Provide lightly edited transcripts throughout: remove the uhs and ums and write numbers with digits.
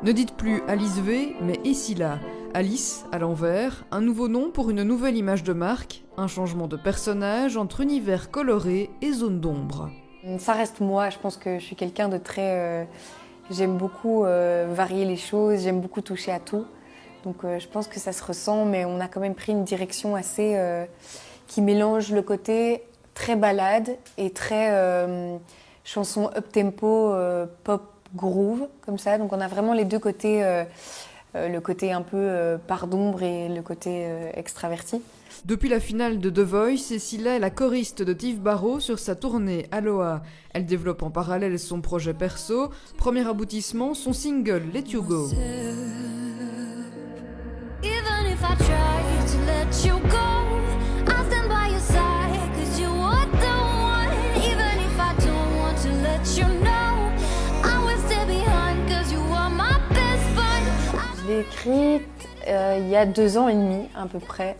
Ne dites plus Alice V, mais Escilla. Alice, à l'envers, un nouveau nom pour une nouvelle image de marque, un changement de personnage entre univers coloré et zone d'ombre. Ça reste moi, je pense que je suis quelqu'un de très... j'aime beaucoup varier les choses, j'aime beaucoup toucher à tout. Donc je pense que ça se ressent, mais on a quand même pris une direction assez... qui mélange le côté très balade et très chanson up-tempo, pop groove, comme ça. Donc on a vraiment les deux côtés, le côté un peu part d'ombre et le côté extraverti. Depuis la finale de The Voice, Escilla est la choriste de Tiff Barrow sur sa tournée Aloha. Elle développe en parallèle son projet perso. Premier aboutissement, son single Let You Go. Je l'ai écrite il y a 2 ans et demi à peu près,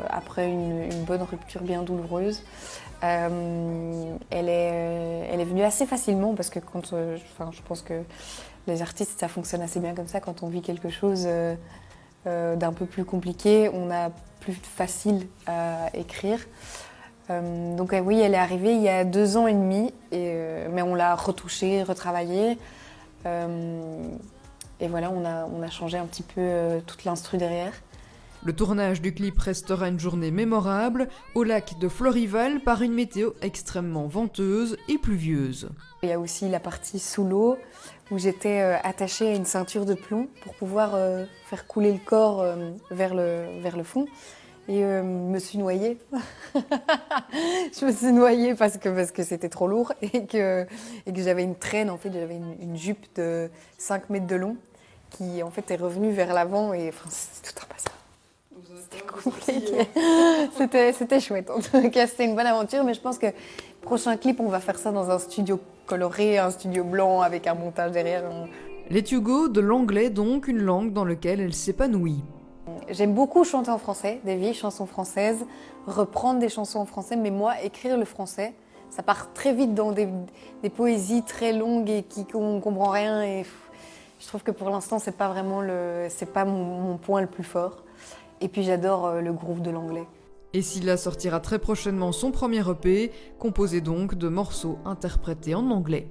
après une bonne rupture bien douloureuse. Elle est venue assez facilement parce que je pense que les artistes, ça fonctionne assez bien comme ça. Quand on vit quelque chose d'un peu plus compliqué, on a plus facile à écrire. Donc oui, elle est arrivée il y a 2 ans et demi, mais on l'a retouchée, retravaillée. Et voilà, on a changé un petit peu toute l'instru derrière. Le tournage du clip restera une journée mémorable au lac de Florival par une météo extrêmement venteuse et pluvieuse. Il y a aussi la partie sous l'eau où j'étais attachée à une ceinture de plomb pour pouvoir faire couler le corps vers le fond. Et je me suis noyée. Je me suis noyée parce que c'était trop lourd et que j'avais une traîne, en fait, j'avais une jupe de 5 mètres de long qui en fait est revenue vers l'avant et enfin, c'était tout un bazar. C'était compliqué. C'était chouette. En tout cas, c'était une bonne aventure, mais je pense que prochain clip, on va faire ça dans un studio coloré, un studio blanc avec un montage derrière. Let You Go, de l'anglais donc, une langue dans laquelle elle s'épanouit. J'aime beaucoup chanter en français, des vieilles chansons françaises, reprendre des chansons en français, mais moi, écrire le français, ça part très vite dans des poésies très longues et qu'on ne comprend rien. Et je trouve que pour l'instant, c'est pas vraiment mon point le plus fort. Et puis j'adore le groove de l'anglais. Escilla sortira très prochainement son premier EP, composé donc de morceaux interprétés en anglais.